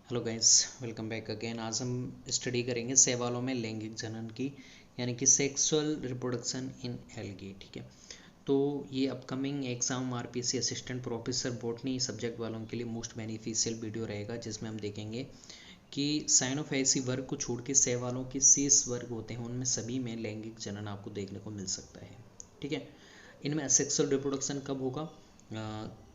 Hello guys, welcome back again. आज हम study करेंगे सवालों में लैंगिक जनन की, यानी कि सेक्सुअल रिप्रोडक्शन इन एल्गी। ठीक है, तो ये upcoming exam RPSC assistant professor botany subject वालों के लिए मोस्ट बेनिफिशियल वीडियो रहेगा, जिसमें हम देखेंगे कि साइनोफेसी वर्ग को छोड़ के सवालों के शेष वर्ग होते हैं उनमें सभी में लैंगिक जनन आपको देखने को मिल सकता है। ठीक है, इनमें असेक्सुअल रिप्रोडक्शन कब होगा?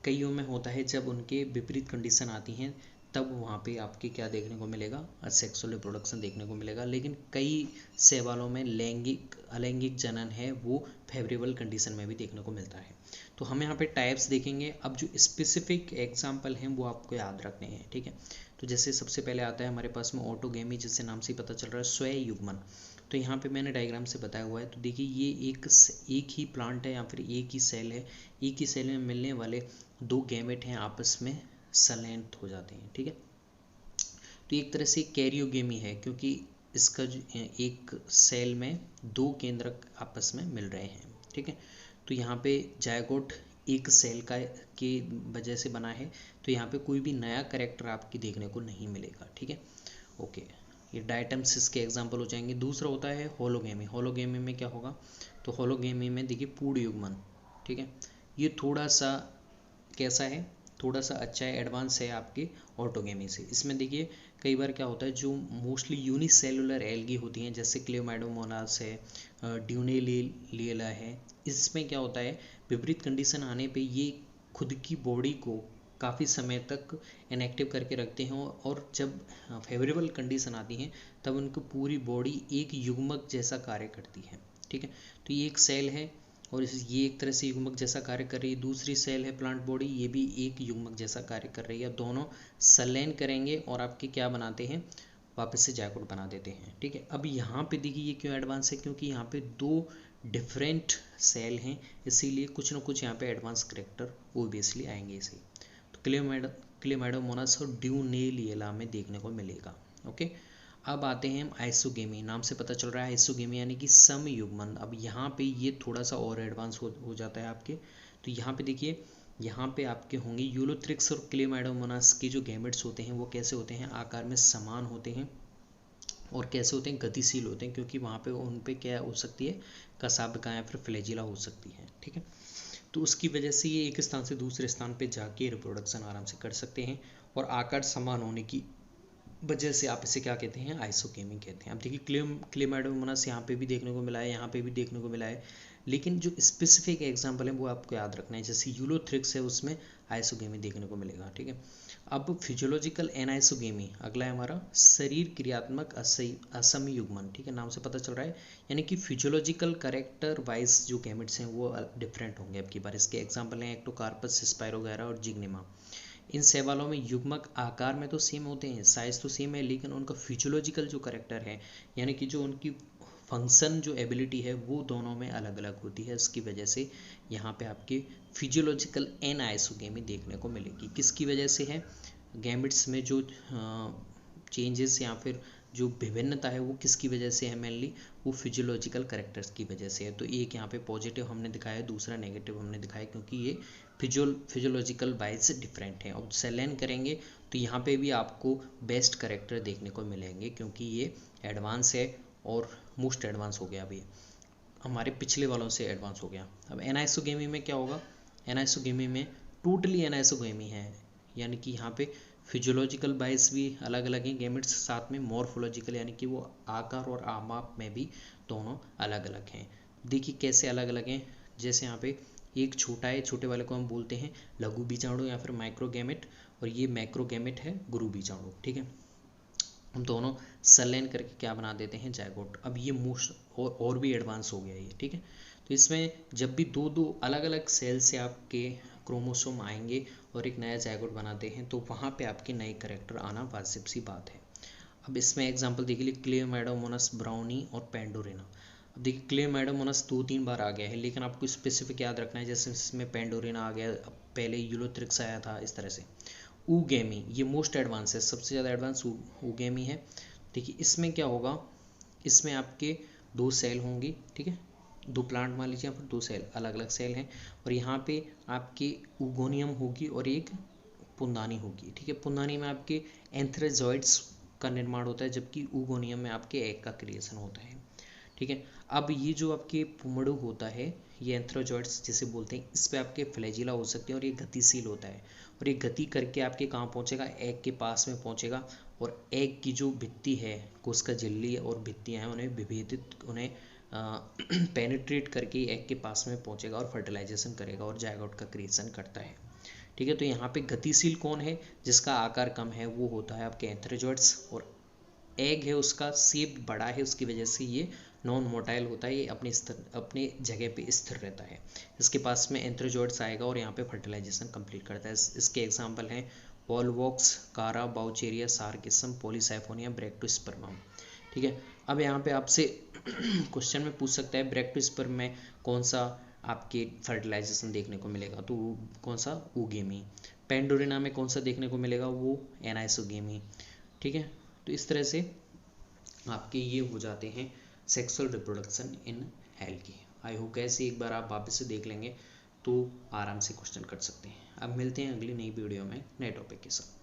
कईयों में होता है जब उनके विपरीत कंडीशन आती हैं, तब वहाँ पे आपके क्या देखने को मिलेगा? असेक्सुअल रिप्रोडक्शन देखने को मिलेगा। लेकिन कई सवालों में अलैंगिक जनन है वो फेवरेबल कंडीशन में भी देखने को मिलता है। तो हम यहाँ पे टाइप्स देखेंगे। अब जो स्पेसिफिक एग्जाम्पल हैं वो आपको याद रखने हैं। ठीक है, तो जैसे सबसे पहले आता है हमारे पास में ऑटोगेमी, जिससे नाम से पता चल रहा है स्वयं युग्मन। तो यहाँ पे मैंने डायग्राम से बताया हुआ है। तो देखिए, ये एक ही प्लांट है या फिर एक ही सेल है। एक ही सेल में मिलने वाले दो गैमेट हैं, आपस में संलयन हो जाते हैं। ठीक है, तो एक तरह से कैरियोगेमी है, क्योंकि इसका जो एक सेल में दो केंद्रक आपस में मिल रहे हैं। ठीक है, तो यहाँ पे जायगोट एक सेल का के वजह से बना है, तो यहाँ पे कोई भी नया कैरेक्टर आपकी देखने को नहीं मिलेगा। ठीक है, ओके, ये डायटम्सिस के एग्जाम्पल हो जाएंगे। दूसरा होता है होलोगेमी। होलोगेमी में क्या होगा? तो होलोगेमी में देखिए पूर्ण युग्मन। ठीक है, ये थोड़ा सा कैसा है? थोड़ा सा अच्छा है, एडवांस है आपके ऑटोगेमी से। इसमें देखिए कई बार क्या होता है, जो मोस्टली यूनिसेलुलर एल्गी होती हैं, जैसे क्लेमाइडोमोनास है, ड्यूनेलिएला है, इसमें क्या होता है, विपरीत कंडीशन आने पे ये खुद की बॉडी को काफ़ी समय तक इनएक्टिव करके रखते हैं, और जब फेवरेबल कंडीशन आती हैं तब उनकी पूरी बॉडी एक युग्मक जैसा कार्य करती है। ठीक है, तो ये एक सेल है और ये एक तरह से युग्मक जैसा कार्य कर रही है। दूसरी सेल है प्लांट बॉडी, ये भी एक युग्मक जैसा कार्य कर रही है। दोनों संलयन करेंगे और आपके क्या बनाते हैं? वापस से जायगोट बना देते हैं। ठीक है, अब यहाँ पे देखिए ये क्यों एडवांस है? क्योंकि यहाँ पे दो डिफरेंट सेल हैं, इसीलिए कुछ ना कुछ यहाँ पे एडवांस करेक्टर ओबियसली आएंगे इसे। तो क्लेमाइडोमोनास और ड्यूनेलिएला में देखने को मिलेगा। ओके, अब आते हैं हम आइसोगेमी। नाम से पता चल रहा है आइसोगेमी यानी कि समयुग्मन। अब यहाँ पे ये थोड़ा सा और एडवांस हो जाता है आपके। तो यहाँ पे देखिए, यहाँ पे आपके होंगे यूलोथ्रिक्स और क्लेमाइडोमोनास के जो गैमेट्स होते हैं वो कैसे होते हैं? आकार में समान होते हैं और कैसे होते हैं? गतिशील होते हैं, क्योंकि वहाँ पे उन पे क्या हो सकती है? कसाबका या फिर फ्लैजिला हो सकती है। ठीक है, तो उसकी वजह से ये एक स्थान से दूसरे स्थान पे जाके रिप्रोडक्शन आराम से कर सकते हैं, और आकार समान होने की वजह से आप इसे क्या कहते हैं? आइसोकेमी कहते हैं। अब देखिए क्लेमाइडोमोनास यहाँ पे भी देखने को मिला है, यहाँ पे भी देखने को मिला है, लेकिन जो स्पेसिफिक एग्जांपल है वो आपको याद रखना है। जैसे यूलोथ्रिक्स है, उसमें आइसोगेमी देखने को मिलेगा। ठीक है, अब फिजियोलॉजिकल एनाइसोगेमी अगला है हमारा, शरीर क्रियात्मक असमयुग्मन। ठीक है, नाम से पता चल रहा है, यानी कि फिजियोलॉजिकल करेक्टर वाइज जो गैमेट्स हैं वो डिफरेंट होंगे। अब की बार इसके एग्जाम्पल हैं एक्टोकार्पस, स्पाइरोगैरा और जिग्नेमा। इन सवालों में युग्मक आकार में तो सेम होते हैं, साइज तो सेम है, लेकिन उनका फिजियोलॉजिकल जो करेक्टर है, यानी कि जो उनकी फंक्शन जो एबिलिटी है वो दोनों में अलग अलग होती है। इसकी वजह से यहाँ पे आपके फिजियोलॉजिकल एनाइसोगेमी देखने को मिलेगी। किसकी वजह से है? गैमेट्स में जो चेंजेस या फिर जो विभिन्नता है वो किसकी वजह से है? मेनली वो फिजियोलॉजिकल करेक्टर्स की वजह से है। तो एक यहाँ पे पॉजिटिव हमने दिखाया है, दूसरा नेगेटिव हमने दिखाया, क्योंकि ये फिजियोलॉजिकल वाइज डिफरेंट है। और सेलेन करेंगे तो यहाँ पे भी आपको बेस्ट करेक्टर देखने को मिलेंगे, क्योंकि ये एडवांस है और मोस्ट एडवांस हो गया। अभी हमारे पिछले वालों से एडवांस हो गया। अब एनाइसोगेमी में क्या होगा? एनाइसोगेमी में टोटली एनाइसोगेमी है, यानी कि यहाँ पे फिजियोलॉजिकल वाइज भी अलग अलग हैं गैमेट्स, साथ में मॉर्फोलॉजिकल यानी कि वो आकार और आमाप में भी दोनों अलग अलग हैं। देखिए कैसे अलग अलग हैं। जैसे यहाँ पे एक छोटा है, छोटे वाले को हम बोलते हैं लघु बीजाणु या फिर माइक्रोगैमेट, और ये मैक्रोगैमेट है गुरु बीजाणु। ठीक है, हम दोनों संलयन करके क्या बना देते हैं? जायगोट। अब ये मोस्ट और भी एडवांस हो गया ये। ठीक है, तो इसमें जब भी दो दो अलग अलग सेल से आपके क्रोमोसोम आएंगे और एक नया जायगोट बनाते हैं, तो वहाँ पे आपके नए करेक्टर आना वाजिब सी बात है। अब इसमें एग्जांपल देखिए, क्लेमाइडोमोनास ब्राउनी और पेंडोरिना। अब देखिए क्लेमाइडोमोनास 2-3 बार आ गया है, लेकिन आपको स्पेसिफिक याद रखना है। जैसे इसमें पेंडोरिना आ गया, पहले यूलोथ्रिक्स आया था, इस तरह से। ऊगेमी ये मोस्ट एडवांस है, सबसे ज़्यादा एडवांस ऊगेमी है। देखिए इसमें क्या होगा? इसमें आपके दो सेल होंगी। ठीक है, दो प्लांट मान लीजिए, यहाँ पर दो सेल अलग अलग सेल हैं, और यहाँ पे आपकी ऊगोनियम होगी और एक पुंदानी होगी, ठीक है। पुंदानी में आपके एंथ्रेजॉइड्स का निर्माण होता है, जबकि ऊगोनियम में आपके एग का क्रिएशन होता है, ठीक है। अब ये जो आपके पुमड़ू होता है, ये एंथ्रोजॉइड्स जिसे बोलते हैं, इस पे आपके फ्लैजिला हो सकते हैं और ये गतिशील होता है, और ये गति करके आपके कहाँ पहुँचेगा, एग के पास में पहुँचेगा, और एग की जो भित्ति है, कोशिका झिल्ली और भित्तियाँ हैं, उन्हें विभेदित, उन्हें पेनिट्रेट करके एग के पास में पहुँचेगा और फर्टिलाइजेशन करेगा और जायगोट का क्रिएशन करता है, ठीक है। तो यहाँ पे गतिशील कौन है, जिसका आकार कम है, वो होता है आपके एंथ्रोजॉइड्स, और एग है उसका शेप बड़ा है, उसकी वजह से ये नॉन मोटाइल होता है, ये अपने जगह पे स्थिर रहता है। इसके पास में एंथ्रोजॉइड्स आएगा और यहाँ पे फर्टिलाइजेशन कंप्लीट करता है। इसके एग्जांपल हैं वॉलवॉक्स, कारा, बाउचेरिया, सार्किसम, पॉलीसाइफोनिया, ब्रैक्टोस्पर्मम, ठीक है। अब यहाँ पे आपसे क्वेश्चन में पूछ सकता है ब्रैक्टोस्पर्म में कौन सा आपके फर्टिलाइजेशन देखने को मिलेगा, तो कौन सा, ऊगेमी। पेंडोरिना में कौन सा देखने को मिलेगा, वो एनाइसोगेमी, ठीक है। तो इस तरह से आपके ये हो जाते हैं sexual reproduction in algae. I hope कैसे एक बार आप वापस से देख लेंगे तो आराम से क्वेश्चन कर सकते हैं। अब मिलते हैं अगली नई वीडियो में नए टॉपिक के साथ।